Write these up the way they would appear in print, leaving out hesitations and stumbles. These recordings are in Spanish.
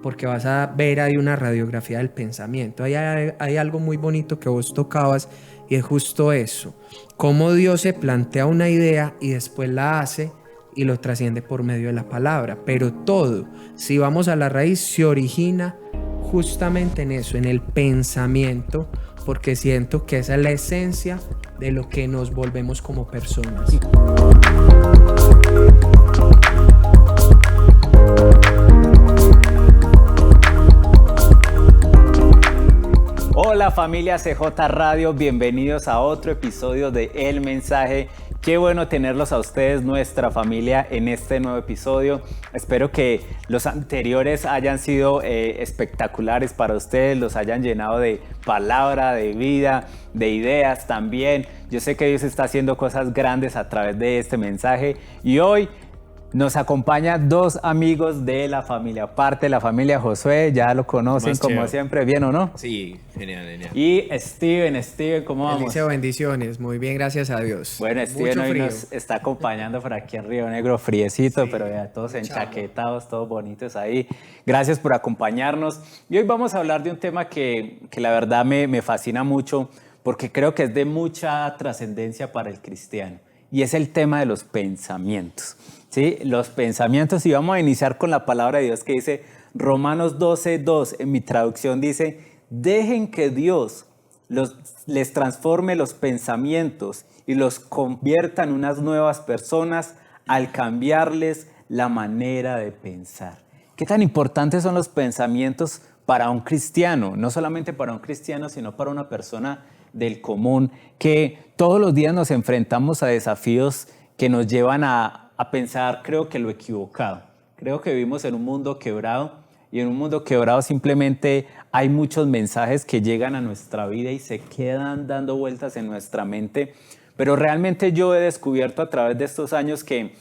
porque vas a ver ahí una radiografía del pensamiento. Hay algo muy bonito que vos tocabas y es justo eso, cómo Dios se plantea una idea y después la hace y lo trasciende por medio de la palabra. Pero todo, si vamos a la raíz, se origina justamente en eso, en el pensamiento, porque siento que esa es la esencia de lo que nos volvemos como personas. Hola familia CJ Radio, bienvenidos a otro episodio de El Mensaje. Qué bueno tenerlos a ustedes, nuestra familia, en este nuevo episodio. Espero que los anteriores hayan sido espectaculares para ustedes, los hayan llenado de palabra, de vida, de ideas también. Yo sé que Dios está haciendo cosas grandes a través de este mensaje y hoy nos acompañan dos amigos de la familia, parte de la familia. Josué, ya lo conocen como siempre, ¿bien o no? Sí, genial, genial. Y Steven, ¿cómo vamos? Eliseo, bendiciones, muy bien, gracias a Dios. Bueno, Steven hoy nos está acompañando por aquí en Río Negro, friecito, sí, pero ya todos enchaquetados, todos bonitos ahí. Gracias por acompañarnos. Y hoy vamos a hablar de un tema que la verdad me fascina mucho, porque creo que es de mucha trascendencia para el cristiano, y es el tema de los pensamientos. ¿Sí? Los pensamientos, y vamos a iniciar con la palabra de Dios que dice Romanos 12:2, en mi traducción dice: dejen que Dios les transforme los pensamientos y los convierta en unas nuevas personas al cambiarles la manera de pensar. ¿Qué tan importantes son los pensamientos para un cristiano? No solamente para un cristiano, sino para una persona del común, que todos los días nos enfrentamos a desafíos que nos llevan a pensar, creo que lo equivocado. Creo que vivimos en un mundo quebrado, y en un mundo quebrado simplemente hay muchos mensajes que llegan a nuestra vida y se quedan dando vueltas en nuestra mente. Pero realmente yo he descubierto a través de estos años que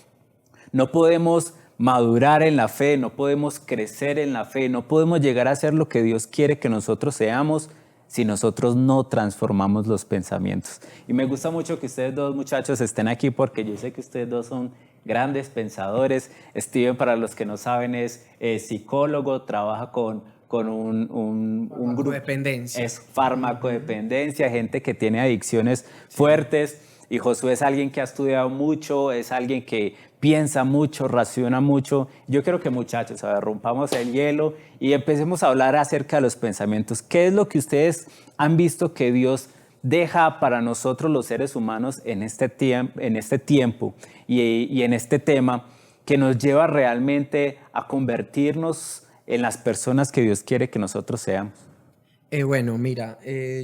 no podemos madurar en la fe, no podemos crecer en la fe, no podemos llegar a ser lo que Dios quiere que nosotros seamos si nosotros no transformamos los pensamientos. Y me gusta mucho que ustedes dos muchachos estén aquí, porque yo sé que ustedes dos son grandes pensadores. Steven, para los que no saben, es psicólogo, trabaja con un grupo. Farmacodependencia. Es farmacodependencia, gente que tiene adicciones fuertes. Y Josué es alguien que ha estudiado mucho, es alguien que piensa mucho, raciona mucho. Yo quiero que, muchachos, rompamos el hielo y empecemos a hablar acerca de los pensamientos. ¿Qué es lo que ustedes han visto que Dios deja para nosotros los seres humanos en este tiempo y en este tema, que nos lleva realmente a convertirnos en las personas que Dios quiere que nosotros seamos? Bueno, mira,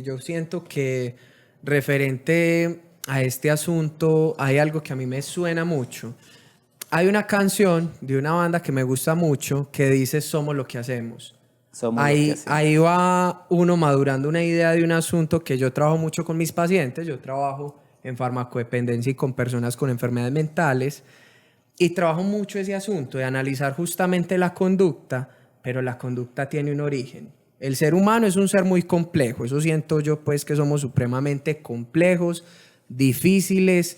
yo siento que referente a este asunto hay algo que a mí me suena mucho. Hay una canción de una banda que me gusta mucho que dice "Somos lo que hacemos". Ahí va uno madurando una idea de un asunto que yo trabajo mucho con mis pacientes. Yo trabajo en farmacodependencia y con personas con enfermedades mentales, y trabajo mucho ese asunto de analizar justamente la conducta, pero la conducta tiene un origen. El ser humano es un ser muy complejo, eso siento yo, pues, que somos supremamente complejos, difíciles.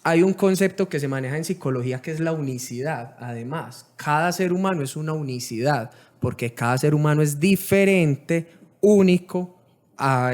Hay un concepto que se maneja en psicología que es la unicidad. Además, cada ser humano es una unicidad, porque cada ser humano es diferente, único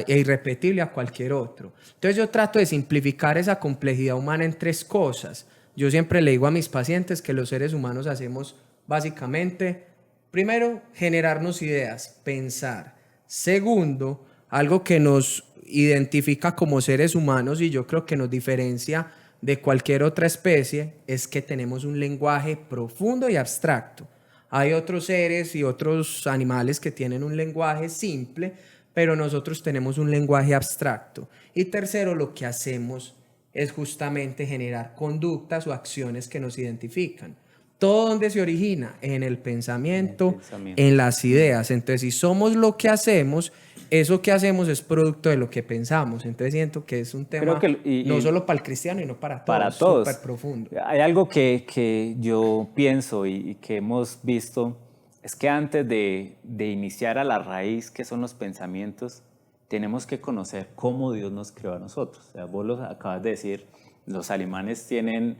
e irrepetible a cualquier otro. Entonces yo trato de simplificar esa complejidad humana en tres cosas. Yo siempre le digo a mis pacientes que los seres humanos hacemos básicamente, primero, generarnos ideas, pensar. Segundo, algo que nos identifica como seres humanos y yo creo que nos diferencia de cualquier otra especie, es que tenemos un lenguaje profundo y abstracto. Hay otros seres y otros animales que tienen un lenguaje simple, pero nosotros tenemos un lenguaje abstracto. Y tercero, lo que hacemos es justamente generar conductas o acciones que nos identifican. ¿Todo dónde se origina? En el pensamiento, en las ideas. Entonces, si somos lo que hacemos, eso que hacemos es producto de lo que pensamos. Entonces siento que es un tema no solo para el cristiano, sino para todos. Súper profundo. Hay algo que yo pienso y que hemos visto, es que antes de iniciar a la raíz, que son los pensamientos, tenemos que conocer cómo Dios nos creó a nosotros. O sea, vos lo acabas de decir, los alemanes tienen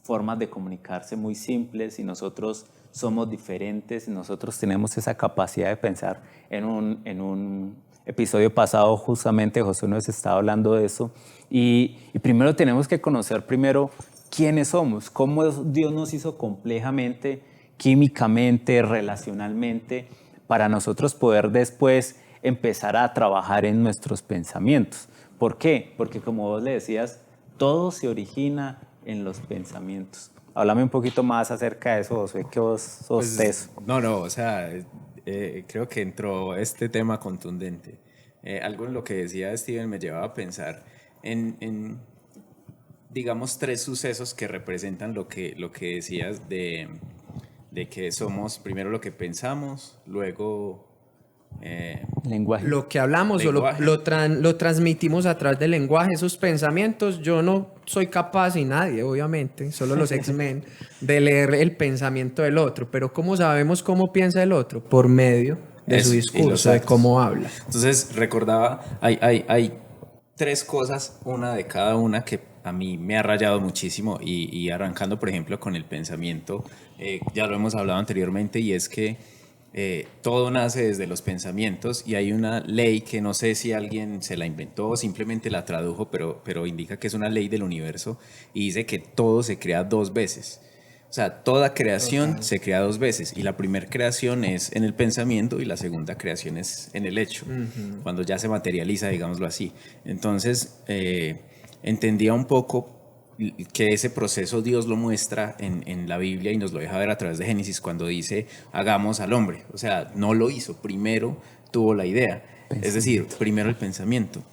formas de comunicarse muy simples y nosotros somos diferentes, nosotros tenemos esa capacidad de pensar. En un episodio pasado justamente José nos estaba hablando de eso y primero tenemos que conocer primero quiénes somos, cómo Dios nos hizo complejamente, químicamente, relacionalmente, para nosotros poder después empezar a trabajar en nuestros pensamientos. ¿Por qué? Porque como vos le decías, todo se origina en los pensamientos. Háblame un poquito más acerca de eso, Josué, que vos sos teso. No, o sea, creo que entró este tema contundente. Algo en lo que decía Steven me llevaba a pensar digamos, tres sucesos que representan lo que decías de que somos primero lo que pensamos, luego Lenguaje. Lo que hablamos Lenguaje. o lo transmitimos a través del lenguaje, esos pensamientos. Yo no soy capaz, y nadie, obviamente, solo los X-Men, de leer el pensamiento del otro. Pero ¿cómo sabemos cómo piensa el otro? Por medio de Eso, su y los discurso, de actos. cómo habla. Entonces recordaba, hay tres cosas, una de cada una que a mí me ha rayado muchísimo y arrancando por ejemplo con el pensamiento, ya lo hemos hablado anteriormente y es que todo nace desde los pensamientos y hay una ley que no sé si alguien se la inventó o simplemente la tradujo, pero indica que es una ley del universo y dice que todo se crea dos veces. O sea, toda creación se crea dos veces y la primera creación es en el pensamiento y la segunda creación es en el hecho, cuando ya se materializa, digámoslo así. Entonces, entendía un poco que ese proceso Dios lo muestra en la Biblia y nos lo deja ver a través de Génesis cuando dice hagamos al hombre. O sea, no lo hizo, primero tuvo la idea, es decir, primero el pensamiento.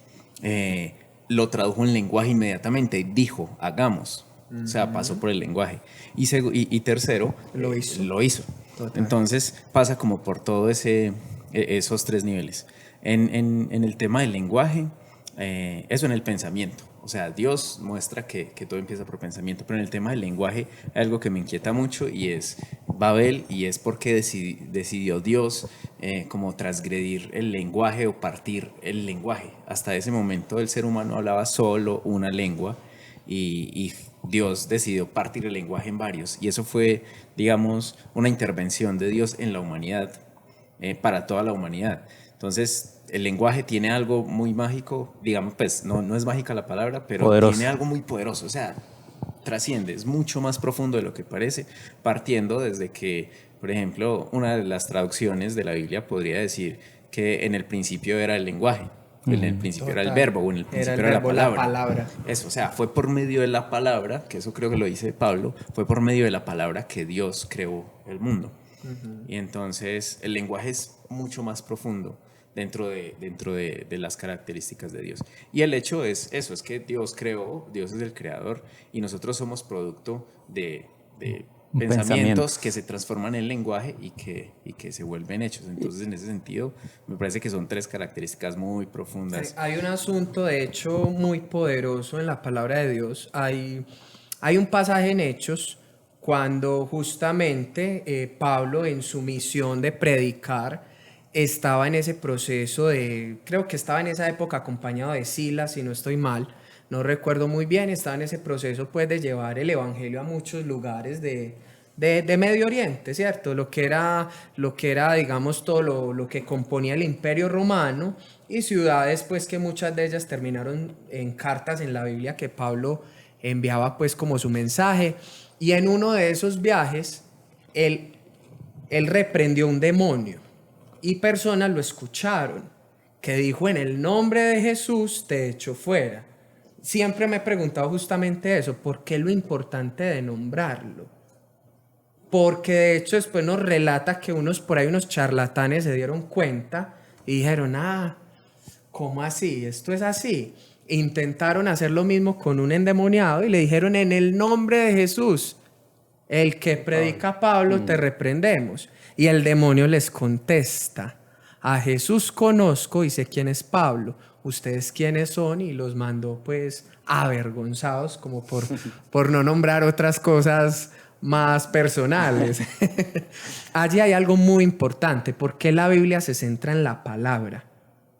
Lo tradujo en lenguaje inmediatamente, dijo hagamos. O sea, pasó por el lenguaje. Y tercero, Lo hizo. Lo hizo. Total. Entonces pasa como por todo esos tres niveles. En el tema del lenguaje, eso en el pensamiento. O sea, Dios muestra que todo empieza por pensamiento, pero en el tema del lenguaje hay algo que me inquieta mucho y es Babel, y es porque decidió Dios como transgredir el lenguaje o partir el lenguaje. Hasta ese momento el ser humano hablaba solo una lengua y Dios decidió partir el lenguaje en varios. Y eso fue, digamos, una intervención de Dios en la humanidad, para toda la humanidad. Entonces, el lenguaje tiene algo muy mágico, digamos, pues no es mágica la palabra, pero Poderoso. tiene algo muy poderoso, o sea, trasciende, es mucho más profundo de lo que parece, partiendo desde que, por ejemplo, una de las traducciones de la Biblia podría decir que en el principio era el lenguaje, en el principio era el Total. verbo, o en el principio Era era, el la verbo, la palabra. palabra. Eso, o sea, fue por medio de la palabra, que eso creo que lo dice Pablo, fue por medio de la palabra que Dios creó el mundo. Y entonces el lenguaje es mucho más profundo dentro de las características de Dios. Y el hecho es eso, es que Dios creó, Dios es el creador y nosotros somos producto de pensamientos que se transforman en lenguaje y que se vuelven hechos. Entonces, en ese sentido, me parece que son tres características muy profundas. Hay un asunto, de hecho, muy poderoso en la palabra de Dios. Hay un pasaje en Hechos cuando justamente Pablo, en su misión de predicar, estaba en ese proceso creo que estaba en esa época acompañado de Silas, si no estoy mal, no recuerdo muy bien, estaba en ese proceso pues de llevar el evangelio a muchos lugares de Medio Oriente, ¿cierto? Lo que era digamos, todo lo que componía el Imperio Romano y ciudades, pues, que muchas de ellas terminaron en cartas en la Biblia que Pablo enviaba, pues, como su mensaje. Y en uno de esos viajes, él reprendió un demonio y personas lo escucharon, que dijo: en el nombre de Jesús te echo fuera. Siempre me he preguntado justamente eso, ¿por qué lo importante de nombrarlo? Porque de hecho después nos relata que unos charlatanes se dieron cuenta y dijeron: ¿cómo así? ¿Esto es así? Intentaron hacer lo mismo con un endemoniado y le dijeron: en el nombre de Jesús, el que predica a Pablo, te reprendemos. Y el demonio les contesta: a Jesús conozco y sé quién es Pablo, ustedes quiénes son, y los mandó pues avergonzados como por no nombrar otras cosas más personales. Allí hay algo muy importante. ¿Por qué la Biblia se centra en la palabra?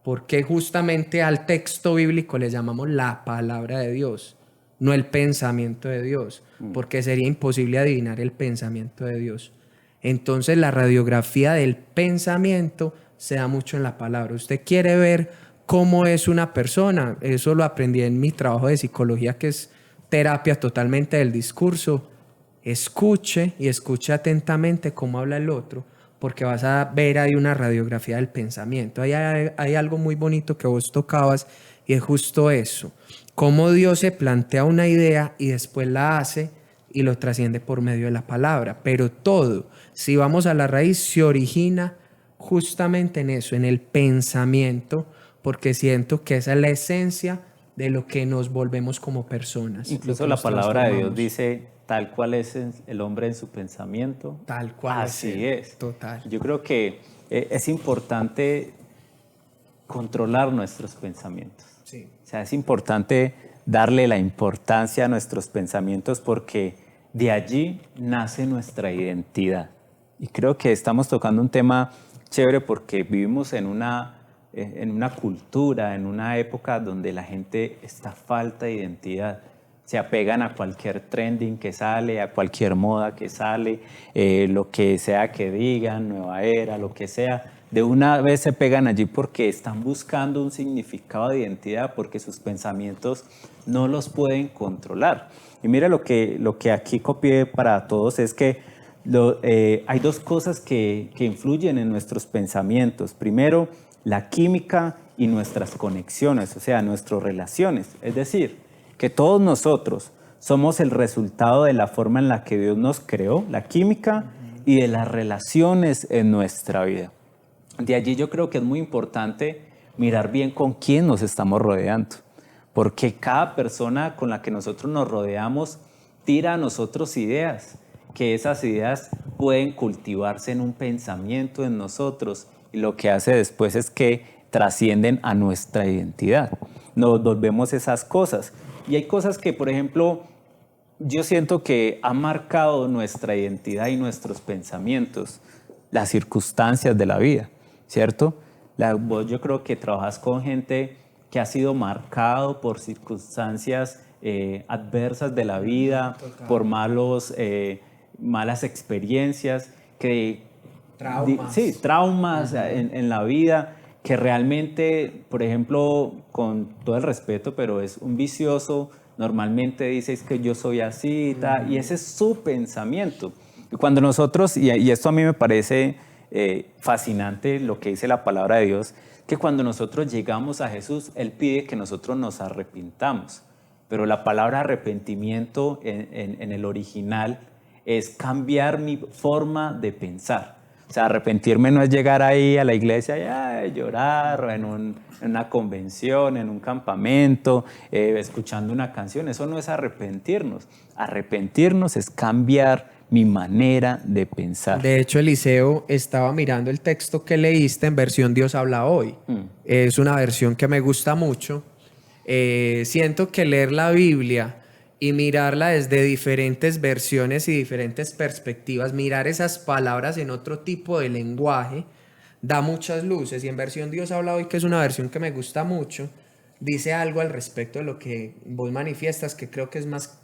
¿Por qué justamente al texto bíblico le llamamos la palabra de Dios, no el pensamiento de Dios? Porque sería imposible adivinar el pensamiento de Dios. Entonces la radiografía del pensamiento se da mucho en la palabra. Usted quiere ver cómo es una persona, eso lo aprendí en mi trabajo de psicología, que es terapia totalmente del discurso. Escuche y escuche atentamente cómo habla el otro, porque vas a ver ahí una radiografía del pensamiento. Hay algo muy bonito que vos tocabas y es justo eso, cómo Dios se plantea una idea y después la hace y lo trasciende por medio de la palabra. Pero todo, si vamos a la raíz, se origina justamente en eso, en el pensamiento, porque siento que esa es la esencia de lo que nos volvemos como personas. Incluso lo que la nos palabra de Dios transformamos. dice, tal cual es el hombre en su pensamiento, Tal cual así él. es. Total. Yo creo que es importante controlar nuestros pensamientos. Sí. O sea, es importante darle la importancia a nuestros pensamientos porque de allí nace nuestra identidad. Y creo que estamos tocando un tema chévere porque vivimos en una cultura, en una época donde la gente está falta de identidad. Se apegan a cualquier trending que sale, a cualquier moda que sale, lo que sea que digan, nueva era, lo que sea. De una vez se pegan allí porque están buscando un significado de identidad, porque sus pensamientos no los pueden controlar. Y mira lo que aquí copié para todos es que hay dos cosas que influyen en nuestros pensamientos. Primero, la química y nuestras conexiones, o sea, nuestras relaciones. Es decir, que todos nosotros somos el resultado de la forma en la que Dios nos creó, la química y de las relaciones en nuestra vida. De allí yo creo que es muy importante mirar bien con quién nos estamos rodeando, porque cada persona con la que nosotros nos rodeamos tira a nosotros ideas, que esas ideas pueden cultivarse en un pensamiento en nosotros y lo que hace después es que trascienden a nuestra identidad. Nos volvemos esas cosas. Y hay cosas que, por ejemplo, yo siento que han marcado nuestra identidad y nuestros pensamientos, las circunstancias de la vida, ¿cierto? Vos yo creo que trabajas con gente que ha sido marcado por circunstancias adversas de la vida, por malas experiencias, traumas en la vida, que realmente, por ejemplo, con todo el respeto, pero es un vicioso, normalmente dices que yo soy así y ese es su pensamiento. Y cuando nosotros, y esto a mí me parece fascinante lo que dice la palabra de Dios, que cuando nosotros llegamos a Jesús, Él pide que nosotros nos arrepintamos. Pero la palabra arrepentimiento en el original es cambiar mi forma de pensar. O sea, arrepentirme no es llegar ahí a la iglesia y llorar, o en una convención, en un campamento, escuchando una canción. Eso no es arrepentirnos. Arrepentirnos es cambiar mi manera de pensar. De hecho, Eliseo, estaba mirando el texto que leíste en versión Dios habla hoy. Es una versión que me gusta mucho. Siento que leer la Biblia y mirarla desde diferentes versiones y diferentes perspectivas, mirar esas palabras en otro tipo de lenguaje, da muchas luces. Y en versión Dios habla hoy, que es una versión que me gusta mucho, dice algo al respecto de lo que vos manifiestas, que creo que es más,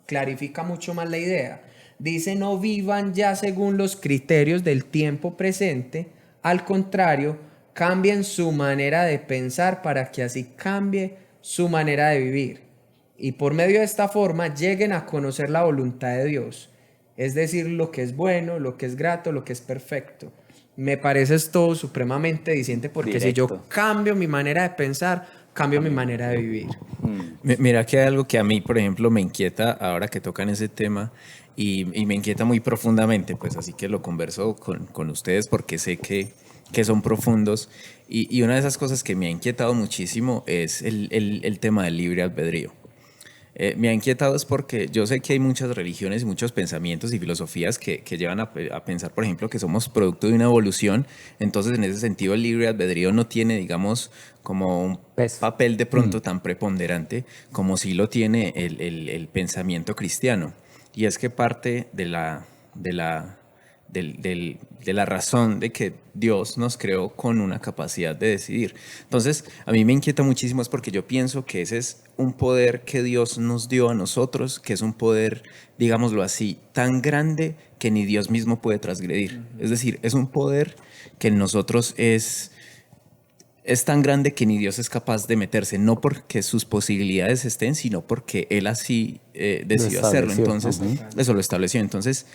clarifica mucho más la idea. Dice, no vivan ya según los criterios del tiempo presente, al contrario, cambien su manera de pensar para que así cambie su manera de vivir. Y por medio de esta forma lleguen a conocer la voluntad de Dios, es decir, lo que es bueno, lo que es grato, lo que es perfecto. Me parece esto supremamente diciente porque Directo. si yo cambio mi manera de pensar, cambio mi manera de vivir. Mira que hay algo que a mí, por ejemplo, me inquieta ahora que tocan ese tema y me inquieta muy profundamente, pues así que lo converso con ustedes porque sé que son profundos y una de esas cosas que me ha inquietado muchísimo es el tema del libre albedrío. Me ha inquietado es porque yo sé que hay muchas religiones y muchos pensamientos y filosofías que llevan a pensar, por ejemplo, que somos producto de una evolución. Entonces, en ese sentido, el libre albedrío no tiene, digamos, como un papel de pronto tan preponderante como sí lo tiene el pensamiento cristiano. Y es que parte de de la razón de que Dios nos creó con una capacidad de decidir. Entonces, a mí me inquieta muchísimo es porque yo pienso que ese es un poder que Dios nos dio a nosotros, que es un poder, digámoslo así, tan grande que ni Dios mismo puede transgredir. Es decir, es un poder que en nosotros es tan grande que ni Dios es capaz de meterse, no porque sus posibilidades estén, sino porque Él así decidió hacerlo. Entonces, eso lo estableció. Entonces,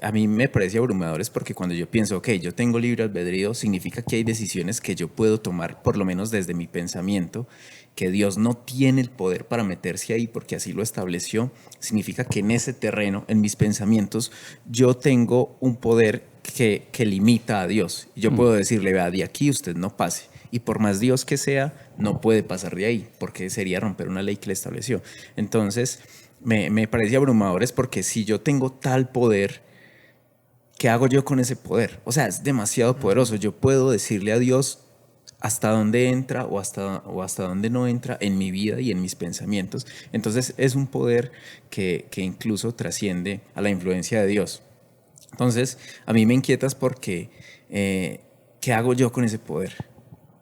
a mí me parece abrumador es porque cuando yo pienso, ok, yo tengo libre albedrío, significa que hay decisiones que yo puedo tomar, por lo menos desde mi pensamiento, que Dios no tiene el poder para meterse ahí porque así lo estableció. Significa que en ese terreno, en mis pensamientos, yo tengo un poder que limita a Dios. Yo puedo decirle, vea, de aquí usted no pase. Y por más Dios que sea, no puede pasar de ahí, porque sería romper una ley que le estableció. Entonces, me parece abrumador es porque si yo tengo tal poder, ¿qué hago yo con ese poder? O sea, es demasiado poderoso. Yo puedo decirle a Dios hasta dónde entra o hasta dónde no entra en mi vida y en mis pensamientos. Entonces, es un poder que incluso trasciende a la influencia de Dios. Entonces, a mí me inquietas porque, ¿qué hago yo con ese poder?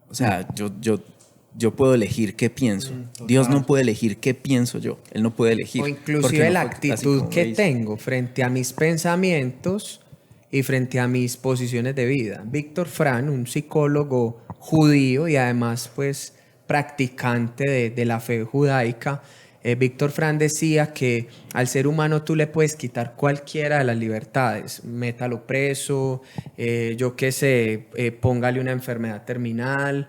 O sea, yo puedo elegir qué pienso. Dios no puede elegir qué pienso yo. Él no puede elegir. O inclusive la actitud que tengo frente a mis pensamientos y frente a mis posiciones de vida. Víctor Frank, un psicólogo judío y además pues practicante de la fe judaica, Víctor Frank decía que al ser humano tú le puedes quitar cualquiera de las libertades, métalo preso, yo qué sé, póngale una enfermedad terminal,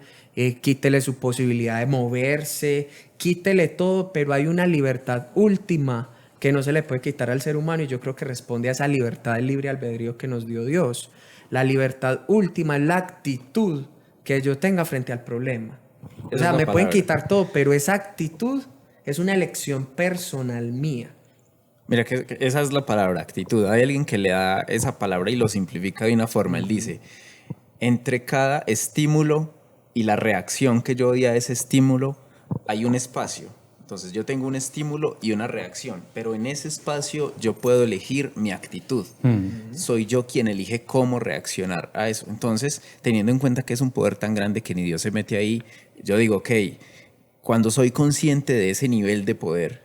quítele su posibilidad de moverse, quítele todo, pero hay una libertad última que no se le puede quitar al ser humano y yo creo que responde a esa libertad del libre albedrío que nos dio Dios. La libertad última es la actitud que yo tenga frente al problema. O sea, me pueden quitar todo, pero esa actitud es una elección personal mía. Mira que esa es la palabra, actitud. Hay alguien que le da esa palabra y lo simplifica de una forma. Él dice, entre cada estímulo y la reacción que yo doy a ese estímulo, hay un espacio. Entonces yo tengo un estímulo y una reacción, pero en ese espacio yo puedo elegir mi actitud. Soy yo quien elige cómo reaccionar a eso. Entonces, teniendo en cuenta que es un poder tan grande que ni Dios se mete ahí, yo digo, ok, cuando soy consciente de ese nivel de poder,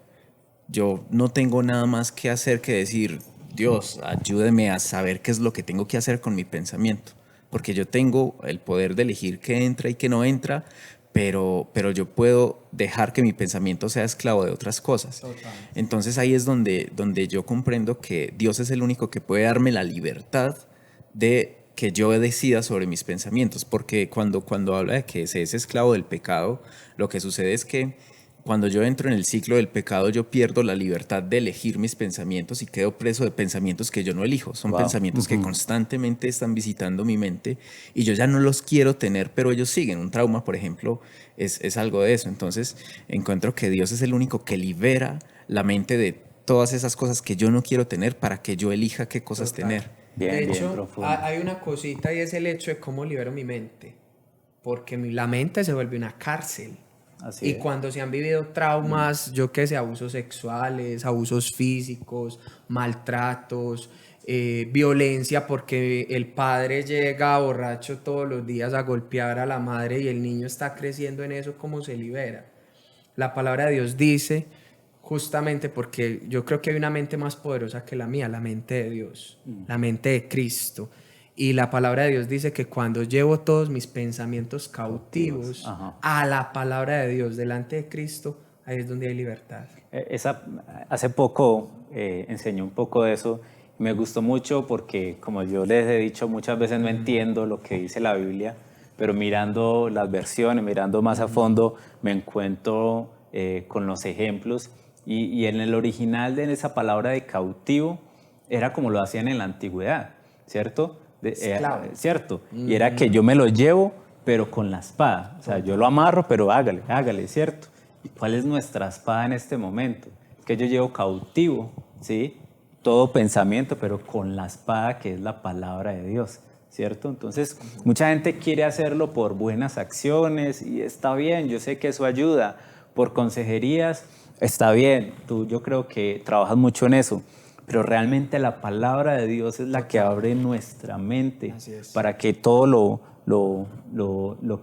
yo no tengo nada más que hacer que decir, Dios, ayúdeme a saber qué es lo que tengo que hacer con mi pensamiento. Porque yo tengo el poder de elegir qué entra y qué no entra, pero yo puedo dejar que mi pensamiento sea esclavo de otras cosas. Total. Entonces ahí es donde yo comprendo que Dios es el único que puede darme la libertad de que yo decida sobre mis pensamientos, porque cuando habla de que se es esclavo del pecado, lo que sucede es que cuando yo entro en el ciclo del pecado, yo pierdo la libertad de elegir mis pensamientos y quedo preso de pensamientos que yo no elijo. Son pensamientos que constantemente están visitando mi mente y yo ya no los quiero tener, pero ellos siguen. Un trauma, por ejemplo, es algo de eso. Entonces, encuentro que Dios es el único que libera la mente de todas esas cosas que yo no quiero tener para que yo elija qué cosas tener. De hecho, hay una cosita y es el hecho de cómo libero mi mente. Porque la mente se vuelve una cárcel. Así y cuando se han vivido traumas, yo qué sé, abusos sexuales, abusos físicos, maltratos, violencia, porque el padre llega borracho todos los días a golpear a la madre y el niño está creciendo en eso, ¿cómo se libera? La palabra de Dios dice, justamente porque yo creo que hay una mente más poderosa que la mía, la mente de Dios, la mente de Cristo. Y la palabra de Dios dice que cuando llevo todos mis pensamientos cautivos a la palabra de Dios delante de Cristo, ahí es donde hay libertad. Hace poco enseñé un poco de eso. Me gustó mucho porque, como yo les he dicho, muchas veces no entiendo lo que dice la Biblia, pero mirando las versiones, mirando más a fondo, me encuentro con los ejemplos. Y en el original de esa palabra de cautivo era como lo hacían en la antigüedad, ¿cierto? ¿Cierto? Y era que yo me lo llevo, pero con la espada. O sea, yo lo amarro, pero hágale, ¿cierto? ¿Y cuál es nuestra espada en este momento? Que yo llevo cautivo, ¿sí? Todo pensamiento, pero con la espada que es la palabra de Dios, ¿cierto? Entonces, mucha gente quiere hacerlo por buenas acciones y está bien, yo sé que eso ayuda. Por consejerías, está bien. Yo creo que trabajas mucho en eso. pero realmente la palabra de Dios es la que abre nuestra mente Así es. para que todo lo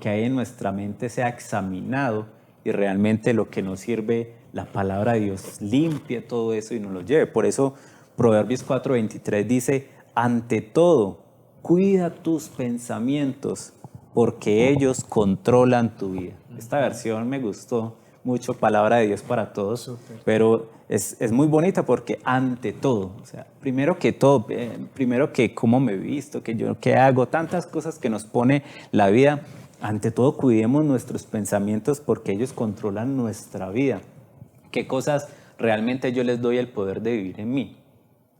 que hay en nuestra mente sea examinado y realmente lo que nos sirve, la palabra de Dios limpie todo eso y nos lo lleve. Por eso Proverbios 4:23 dice, ante todo, cuida tus pensamientos porque ellos controlan tu vida. Esta versión me gustó mucho, palabra de Dios para todos, Súper. pero es muy bonita porque ante todo, o sea, primero que todo, primero que cómo me he visto, que yo qué hago, tantas cosas que nos pone la vida, ante todo cuidemos nuestros pensamientos porque ellos controlan nuestra vida. ¿Qué cosas realmente yo les doy el poder de vivir en mí?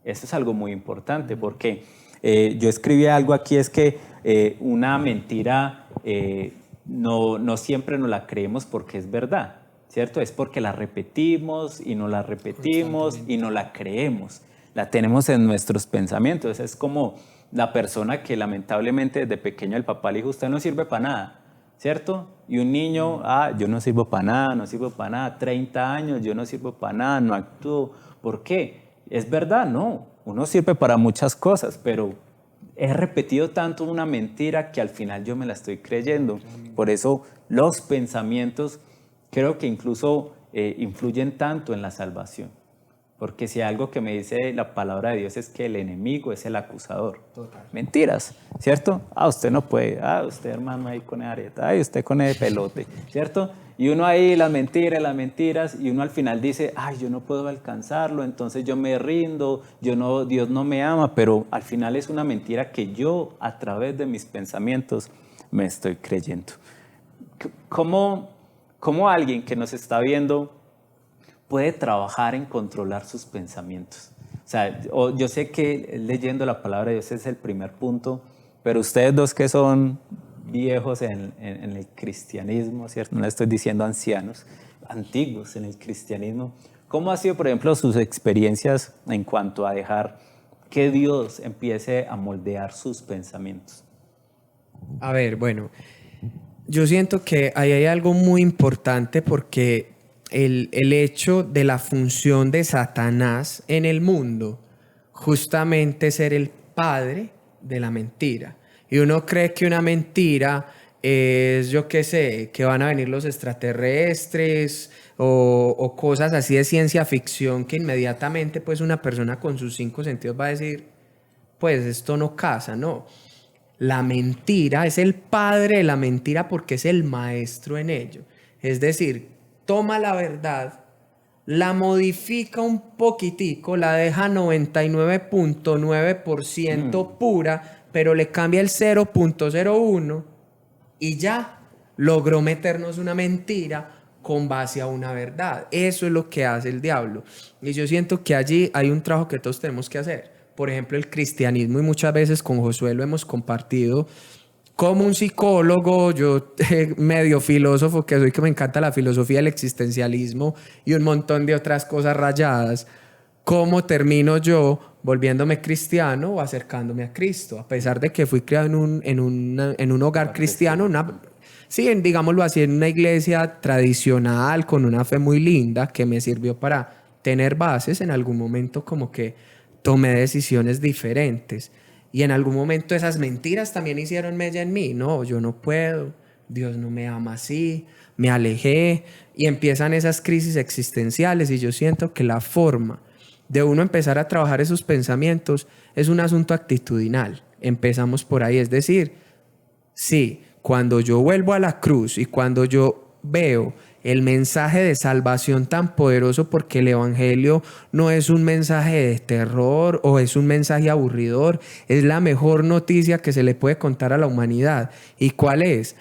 Eso es algo muy importante porque yo escribí algo aquí, es que una mentira no siempre nos la creemos porque es verdad, ¿cierto? Es porque la repetimos y no la repetimos y no la creemos. La tenemos en nuestros pensamientos. Es como la persona que lamentablemente desde pequeño el papá le dijo, usted no sirve para nada, ¿cierto? Y un niño, yo no sirvo para nada, no sirvo para nada, 30 años, yo no sirvo para nada, no actúo. ¿Por qué? Es verdad, no. Uno sirve para muchas cosas, pero he repetido tanto una mentira que al final yo me la estoy creyendo. Por eso los pensamientos creo que incluso influyen tanto en la salvación. Porque si algo que me dice la palabra de Dios es que el enemigo es el acusador. Total. Mentiras, ¿cierto? Usted no puede. Usted hermano ahí con areta. Usted con el pelote, ¿cierto? Y uno ahí las mentiras, y uno al final dice, yo no puedo alcanzarlo, entonces yo me rindo, Dios no me ama, pero al final es una mentira que yo a través de mis pensamientos me estoy creyendo. ¿Cómo alguien que nos está viendo puede trabajar en controlar sus pensamientos? O sea, yo sé que leyendo la palabra de Dios es el primer punto, pero ustedes dos que son viejos en el cristianismo, ¿cierto? No le estoy diciendo ancianos, antiguos en el cristianismo. ¿Cómo ha sido, por ejemplo, sus experiencias en cuanto a dejar que Dios empiece a moldear sus pensamientos? A ver, bueno, yo siento que ahí hay algo muy importante porque el hecho de la función de Satanás en el mundo, justamente ser el padre de la mentira. Y uno cree que una mentira es, yo qué sé, que van a venir los extraterrestres o cosas así de ciencia ficción que inmediatamente pues una persona con sus 5 sentidos va a decir, pues esto no casa, no. La mentira es el padre de la mentira porque es el maestro en ello. Es decir, toma la verdad, la modifica un poquitico, la deja 99.9% pura, pero le cambia el 0.01 y ya logró meternos una mentira con base a una verdad. Eso es lo que hace el diablo. Y yo siento que allí hay un trabajo que todos tenemos que hacer. Por ejemplo, el cristianismo, y muchas veces con Josué lo hemos compartido, como un psicólogo, yo medio filósofo que soy, que me encanta la filosofía, el existencialismo y un montón de otras cosas rayadas. ¿Cómo termino yo volviéndome cristiano o acercándome a Cristo? A pesar de que fui criado en un hogar cristiano, sí, digámoslo así, en una iglesia tradicional, con una fe muy linda que me sirvió para tener bases, en algún momento como que tomé decisiones diferentes. Y en algún momento esas mentiras también hicieron mella en mí. No, yo no puedo, Dios no me ama así, me alejé. Y empiezan esas crisis existenciales y yo siento que la forma de uno empezar a trabajar esos pensamientos es un asunto actitudinal. Empezamos por ahí, es decir, sí, cuando yo vuelvo a la cruz y cuando yo veo el mensaje de salvación tan poderoso, porque el evangelio no es un mensaje de terror o es un mensaje aburridor, es la mejor noticia que se le puede contar a la humanidad. ¿Y cuál es?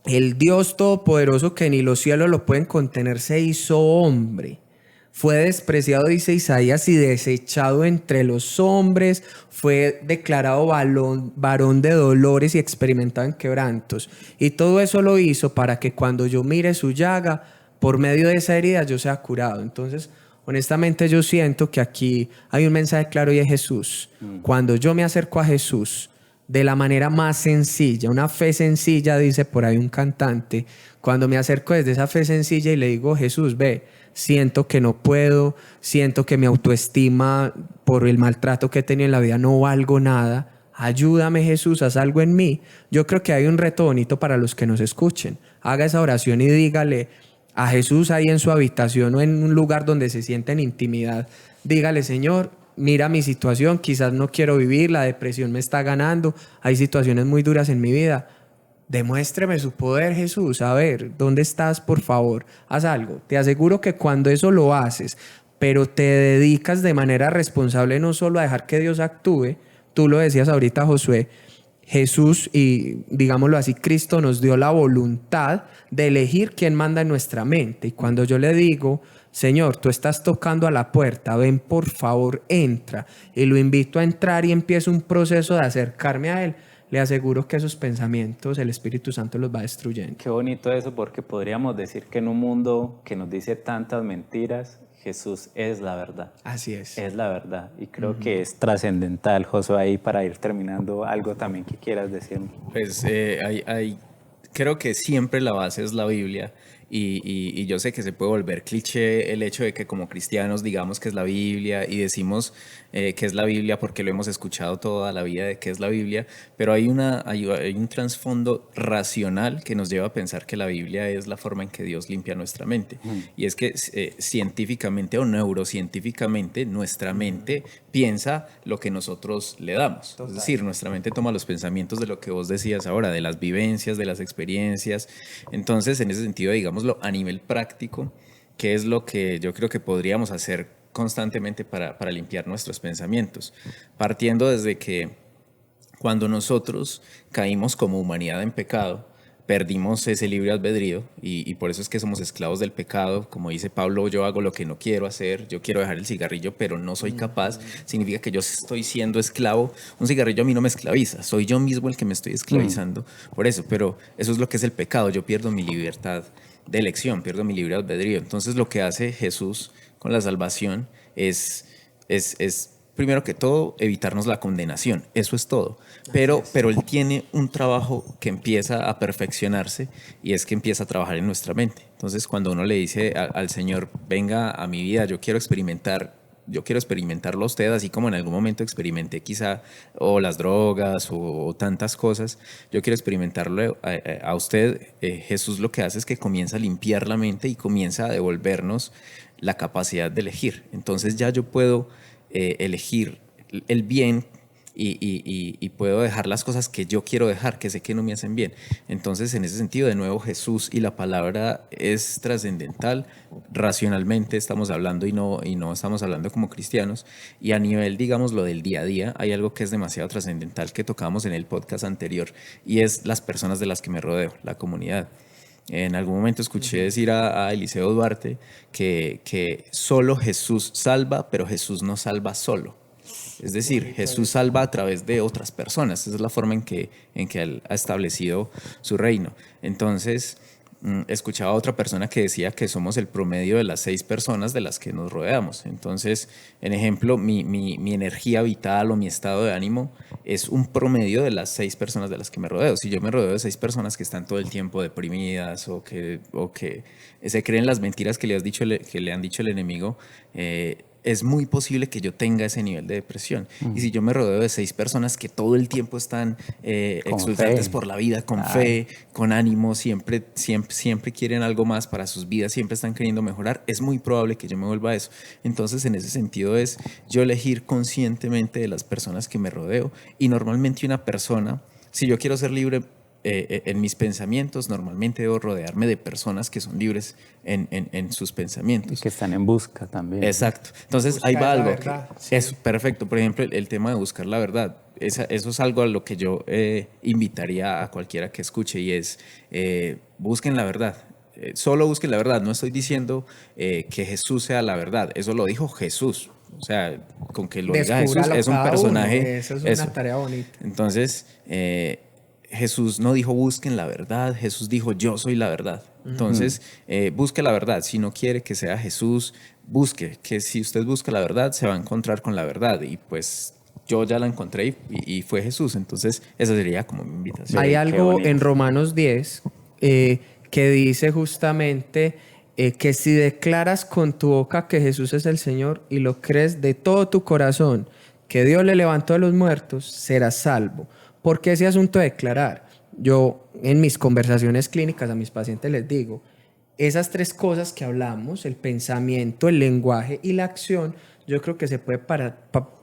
El Dios todopoderoso que ni los cielos lo pueden contener se hizo hombre. Fue despreciado, dice Isaías, y desechado entre los hombres, fue declarado varón de dolores y experimentado en quebrantos. Y todo eso lo hizo para que cuando yo mire su llaga, por medio de esa herida yo sea curado. Entonces, honestamente yo siento que aquí hay un mensaje claro y es Jesús. Cuando yo me acerco a Jesús, de la manera más sencilla, una fe sencilla, dice por ahí un cantante. Cuando me acerco desde esa fe sencilla y le digo, Jesús, ve, siento que no puedo, siento que mi autoestima por el maltrato que he tenido en la vida no valgo nada. Ayúdame, Jesús, haz algo en mí. Yo creo que hay un reto bonito para los que nos escuchen. Haga esa oración y dígale a Jesús ahí en su habitación o en un lugar donde se sienta en intimidad. Dígale, Señor, mira mi situación, quizás no quiero vivir, la depresión me está ganando, hay situaciones muy duras en mi vida. Demuéstreme su poder, Jesús. A ver, ¿dónde estás? Por favor, haz algo. Te aseguro que cuando eso lo haces, pero te dedicas de manera responsable no solo a dejar que Dios actúe, tú lo decías ahorita, Josué, Jesús y digámoslo así, Cristo nos dio la voluntad de elegir quién manda en nuestra mente. Y cuando yo le digo, Señor, tú estás tocando a la puerta, ven por favor, entra, y lo invito a entrar y empiezo un proceso de acercarme a Él, le aseguro que esos pensamientos el Espíritu Santo los va destruyendo. Qué bonito eso, porque podríamos decir que en un mundo que nos dice tantas mentiras, Jesús es la verdad. Así es. Es la verdad. Y creo que es trascendental, Josué, ahí para ir terminando, algo también que quieras decirme. Pues creo que siempre la base es la Biblia. Y yo sé que se puede volver cliché el hecho de que como cristianos digamos que es la Biblia y decimos que es la Biblia porque lo hemos escuchado toda la vida de que es la Biblia, pero hay un trasfondo racional que nos lleva a pensar que la Biblia es la forma en que Dios limpia nuestra mente. Y es que científicamente o neurocientíficamente nuestra mente piensa lo que nosotros le damos. Total. Es decir, nuestra mente toma los pensamientos de lo que vos decías ahora, de las vivencias, de las experiencias. Entonces, en ese sentido, digamos, a nivel práctico, ¿qué es lo que yo creo que podríamos hacer constantemente para limpiar nuestros pensamientos? Partiendo desde que cuando nosotros caímos como humanidad en pecado, perdimos ese libre albedrío y por eso es que somos esclavos del pecado. Como dice Pablo, yo hago lo que no quiero hacer, yo quiero dejar el cigarrillo pero no soy capaz, significa que yo estoy siendo esclavo. Un cigarrillo a mí no me esclaviza, soy yo mismo el que me estoy esclavizando por eso, pero eso es lo que es el pecado, yo pierdo mi libertad de elección, pierdo mi libre albedrío. Entonces lo que hace Jesús con la salvación es primero que todo evitarnos la condenación, eso es todo, pero Él tiene un trabajo que empieza a perfeccionarse y es que empieza a trabajar en nuestra mente. Entonces cuando uno le dice al Señor, venga a mi vida, yo quiero experimentarlo a usted, así como en algún momento experimenté quizá o las drogas o tantas cosas, yo quiero experimentarlo a usted. Jesús lo que hace es que comienza a limpiar la mente y comienza a devolvernos la capacidad de elegir. Entonces ya yo puedo elegir el bien y puedo dejar las cosas que yo quiero dejar, que sé que no me hacen bien. Entonces, en ese sentido, de nuevo, Jesús y la palabra es trascendental. Racionalmente estamos hablando y no estamos hablando como cristianos. Y a nivel, digamos, lo del día a día, hay algo que es demasiado trascendental que tocamos en el podcast anterior y es las personas de las que me rodeo, la comunidad. En algún momento escuché decir a Eliseo Duarte que solo Jesús salva, pero Jesús no salva solo. Es decir, Jesús salva a través de otras personas. Esa es la forma en que Él ha establecido su reino. Entonces, escuchaba a otra persona que decía que somos el promedio de las 6 personas de las que nos rodeamos. Entonces, en ejemplo, mi energía vital o mi estado de ánimo es un promedio de las 6 personas de las que me rodeo. Si yo me rodeo de 6 personas que están todo el tiempo deprimidas o que se creen las mentiras que le han dicho el enemigo, es muy posible que yo tenga ese nivel de depresión. Y si yo me rodeo de 6 personas que todo el tiempo están exultantes por la vida, con fe, con ánimo, siempre quieren algo más para sus vidas, siempre están queriendo mejorar, es muy probable que yo me vuelva a eso. Entonces, en ese sentido es yo elegir conscientemente de las personas que me rodeo. Y normalmente una persona, si yo quiero ser libre en mis pensamientos, normalmente debo rodearme de personas que son libres en sus pensamientos. Y que están en busca también. Exacto. Entonces ahí va algo. Sí. Es perfecto. Por ejemplo, el tema de buscar la verdad. Eso es algo a lo que yo invitaría a cualquiera que escuche y es busquen la verdad. Solo busquen la verdad. No estoy diciendo que Jesús sea la verdad. Eso lo dijo Jesús. O sea, con que lo diga Jesús es un personaje. Eso es una tarea bonita. Entonces, Jesús no dijo busquen la verdad, Jesús dijo yo soy la verdad. Entonces, busque la verdad. Si no quiere que sea Jesús, busque, que si usted busca la verdad, se va a encontrar con la verdad. Y pues yo ya la encontré y fue Jesús. Entonces, esa sería como mi invitación. Hay qué algo bonito. en Romanos 10 que dice justamente que si declaras con tu boca que Jesús es el Señor y lo crees de todo tu corazón, que Dios le levantó de los muertos, serás salvo. ¿Por qué ese asunto de declarar? Yo en mis conversaciones clínicas a mis pacientes les digo, esas tres cosas que hablamos, el pensamiento, el lenguaje y la acción, yo creo que se puede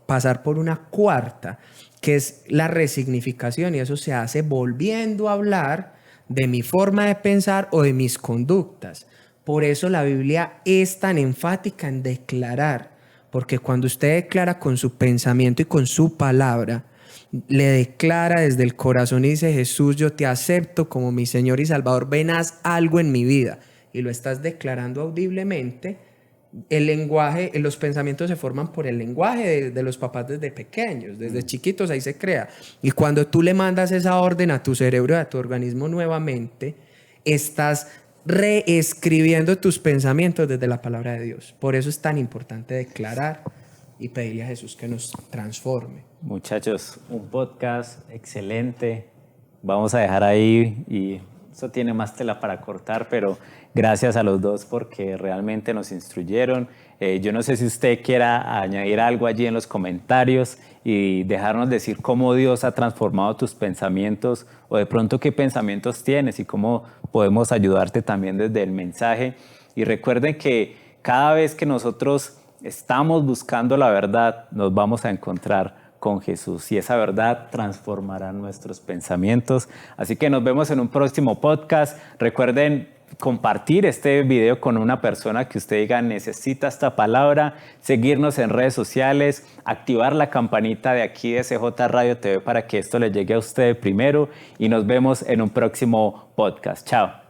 pasar por una cuarta, que es la resignificación, y eso se hace volviendo a hablar de mi forma de pensar o de mis conductas. Por eso la Biblia es tan enfática en declarar, porque cuando usted declara con su pensamiento y con su palabra, le declara desde el corazón y dice: Jesús, yo te acepto como mi Señor y Salvador, ven, haz algo en mi vida, y lo estás declarando audiblemente. El lenguaje, los pensamientos se forman por el lenguaje de los papás desde pequeños, desde chiquitos, ahí se crea. Y cuando tú le mandas esa orden a tu cerebro y a tu organismo nuevamente, estás reescribiendo tus pensamientos desde la palabra de Dios. Por eso es tan importante declarar y pedirle a Jesús que nos transforme. Muchachos, un podcast excelente. Vamos a dejar ahí, y eso tiene más tela para cortar, pero gracias a los dos porque realmente nos instruyeron. Yo no sé si usted quiera añadir algo allí en los comentarios y dejarnos decir cómo Dios ha transformado tus pensamientos, o de pronto qué pensamientos tienes y cómo podemos ayudarte también desde el mensaje. Y recuerden que cada vez que nosotros estamos buscando la verdad, nos vamos a encontrar con Jesús, y esa verdad transformará nuestros pensamientos. Así que nos vemos en un próximo podcast. Recuerden compartir este video con una persona que usted diga necesita esta palabra, seguirnos en redes sociales, activar la campanita de aquí de CJ Radio TV para que esto le llegue a usted primero, y nos vemos en un próximo podcast. Chao.